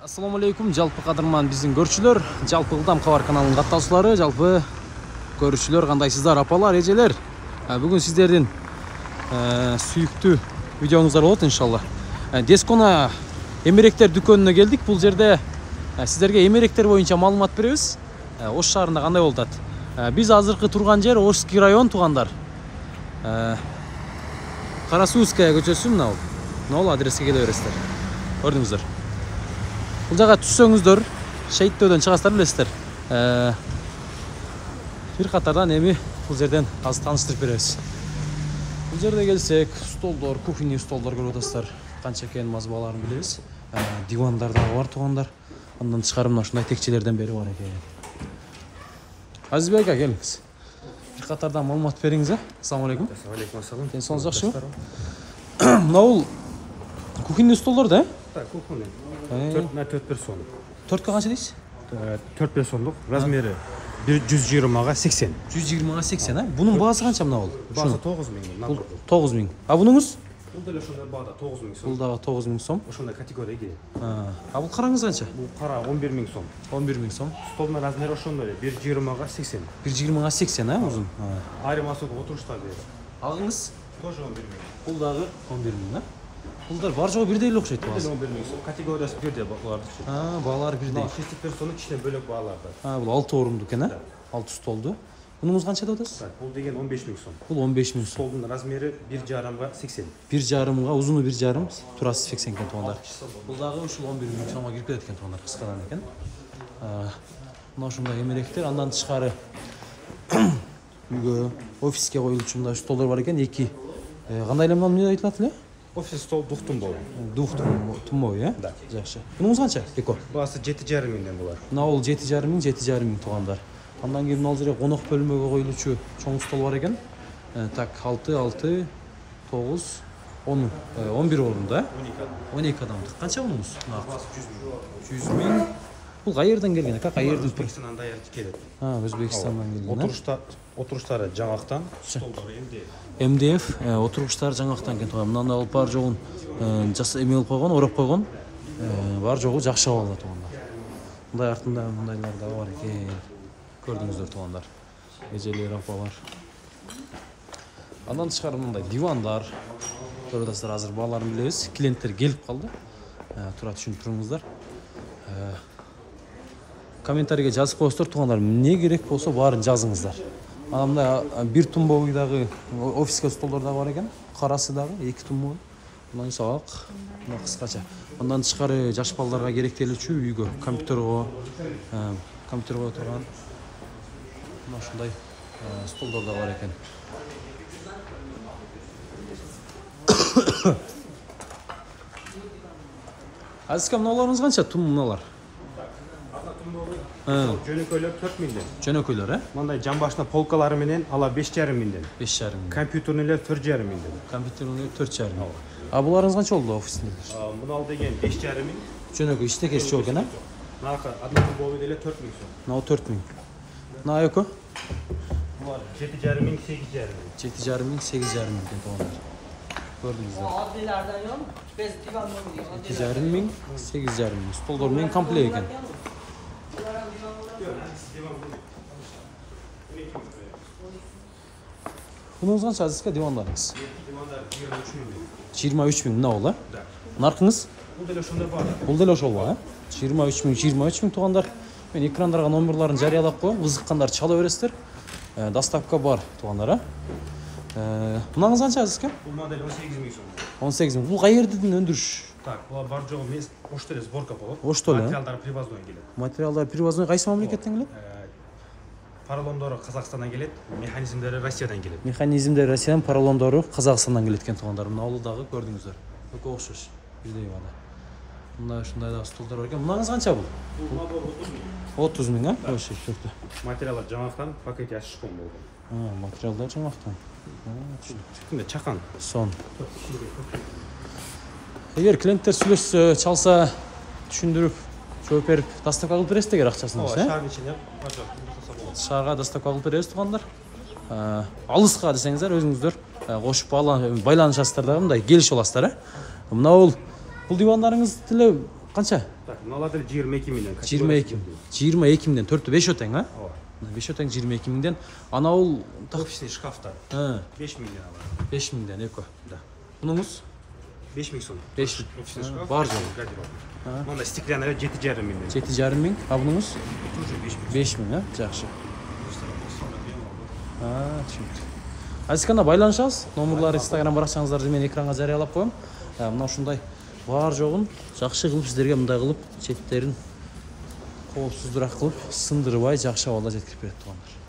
Assalamu алейкум, жалпы кадырман биздин көрчүлөр, жалпы Ылдам кабар каналынын каттаушылары, жалпы көрүүчүлөр, кандайсыздар апалар, эжелер. Бүгүн сиздердин сүйүктүү видеоңуздар болот иншалла. Дескона эмеректер дүкөнүнө келдик. Бул жерде сиздерге эмеректер боюнча маалымат беребиз. Ош шаарында кандай болуп атат? Биз азыркы турган жер Ошский район туугандар. Карасууская көчөсү мына бул адреске келе бересиздер. Көрдүңүздөр. Бұл жаққа түссөңүздөр, шейиттөөдөн чыгасыздар билесиздер. Бир катардан эми бул жерден азыр тааныштырып беребиз. Бул жерде келсек, столдор, кухонный столдор көрүп атасыздар. Канча экенин мазбаларын билебиз. Дивандар дагы бар туугандар. Андан тышкары мына ушундай текчелерден бери бар экен. Азизбек ака, келиңиз. Бир катардан маалымат бериңиз. Ассаламу алейкум. Алейкум ассалам. Деңсооңуз жакшыбы? Мына бул кухонный столдор да? Кухонный. 4 персон. 4 канча дейсиз? 4 персондук. Размери 120га 80. 120га 80, а? Бунун баасы канча мына бул? Баасы 9000. Бул 9000. А бунуңуз? Бул деле ошондой баада 9000 сом. Бул дагы 9000 сом. Ошондой категория келет. А бул караңыз канча? Бул кара 11000 сом. 11000 сом. Столдун размери ошондой эле 120га 80. 120га 80, а узун? Айырмасы отуруштар бер. Агыңыз? Тоже 11000. Бул дагы 11000, а? Булдар бар жогу бирдей эле окшойт баасы. 11000 сом. Категориясы бирдей булардыкчы. Баалар бирдей. 6 персону кичине бөлөк бааларда. Бул 6 орунду экен, а? 6 столду. Бунуңуз канча деп атасыз? Бул деген 15000 сом. Бул 15000 сом. Столдун размери 1,5га 80. 1,5га, узуну 1,5, турасы 80 экен туугандар. Бул дагы ушул 11000 сомго кирип кетет экен туугандар, кыскадан экен. Мына ушундай эмеректер, андан тышкары үйгө, офиске коюлчу мындай столдор бар экен, 2. Кандай эле эмне айтылат эле? Офис стол дуктумбой. Дуктумбой, э? Да. Жакшы. Бунуңуз канча? Беко. Баасы 7,5 миңден булар. Мына бул 7,5 миң, 7,5 миң туугандар. Андан кийин мына жерде конок бөлмөгө коюлуучу чоң стол бар экен. Так, 6, 6, 9, 10, 11 орун да? 12 адамдык. Канча бунуңуз? Баасы 100 миң. 100 миң. Бул кайерден келген? Кайердин? Өзбекстандан даярдып келет. Өзбекстандан келген. Отуруштары жаңактан, столдору МДФ, отургучтар жаңактан келген тууган. Мындан алып бар жогун эме кылып койгон, ороп койгон. Бар жогу жакшы абалда туугандар. Мындай артында мындайлар да бар экен. Көрдүңүздөр туугандар. Эжелер, апалар. Андан тышкары мындай дивандар. Көрүп атасыздар, азыр бааларын билебиз. Клиенттер келип калды. Тура түшүнүп туруңуздар. Комментарийге жазып коесуздар туугандар. Эмне керек болсо баарын жазыңыздар. Мындай бир тумбовый дагы офиске столдор дагы бар экен. Карасы дагы 2 тумбовый. Мына сак, мына кыскача. Андан тышкары жаш балдарга керектелүүчү үйгө, компьютерго турган мына ушундай столдор да бар экен. Азизка, мыналарыңыз канча? Тум мыналар? Жөнөкөйлөр 4 миңден. Жөнөкөйлөр, э? Мындай жамбашына полкалары менен ала 5,5 миңден. 5,5 миң. Компьютерлер 4,5 миңден. Компьютерлер 4,5 миң. А буларыңыз канча болду офисинде? Мына ал деген 5,5 миң. Жөнөкөй иштекеч жок экен, а? Мынака однотумбовый деле 4 миң сом. Мына 4 миң. Мына эко? Булар 7,5 миң, 8,5 миң. 7,5 миң, 8,5 миң экен туугандар. Көрдүңүздөр. 7,5 миң, 8,5 миң. Столдор менен комплект экен. Бунуңуз канча азизка дивандарыңыз? Дивандар 23 миң. 23 миң мына бул, э? Наркыңыз? Бул деле ошондой бар. Бул деле ошол ба, э? 23 миң туугандар. Мен экрандарга номерларын жарыялап коем, кызыккандар чала бересиздер. Доставка бар туугандар, э? Мынаңыз канча азизка? Бул модель 18 миң сом. 18 миң. Бул кайердин өндүрүш? Так, була бар жогу эмес, Ошто эле сборка болот. Ошто эле? Материалдар привозной келет. Материалдар привозной кайсы мамлекеттен келет? Поролондору Казакстандан келет, механизмдери Россиядан келет. Механизмдер Россиядан, поролондору Казакстандан келет экен туугандар. Мына алуу дагы көрдүңүздөр. Өкө окшош. Бирдей бана. Мына ушундай да столдор бар экен. Мынаңыз канча бул? Бул набор 30 миң. 30 миң, а? Ошо көрдү. Материалдар жаңактан пакет ачышкан болгон. Материалдар жаңактан. Түшүндү, чакан. Сон. Эгер клиенттер сүйлөшсө, чалса, түшүндүрүп, жооп берип, доставка кылып бересиз эгер акчасын болсо, э? Шаардын ичинде бар жок. Шаарга доставка кылып беребиз туугандар. Алыска десеңиздер, өзүңүздөр кошуп байланышасыздар дагы, мындай келишип аласыздар, э? Мына бул дивандарыңыз деле Qancha? Так, мыналар 22 миллион. 22. 22 миңден 4-ті 5 өтең, а? Ооба. 5 өтең 22 миңден. Ана ол Офисный шкафтар. 5 миллион алар. 5 миңден эко. Да. Bununuz 5 миң сом. 5 Офисный шкаф. бар жол. Гардероб. Мында стеклянный 7,5 миллион. 7,5 миң. А bununuz Тоже 5 миллион. 5 миң, а? Жақсы. Түсінікті. Азисканда байланышасыз. Номерлар Instagram барақшаңыздарды мен экранға жариялап қоям. Мына ушундай бар жоғын жақсы қылып сіздерге мындай қылып четтерін қауіпсіздірақ қылып сындырбай жақсы абалда жеткізіп береді туғандар.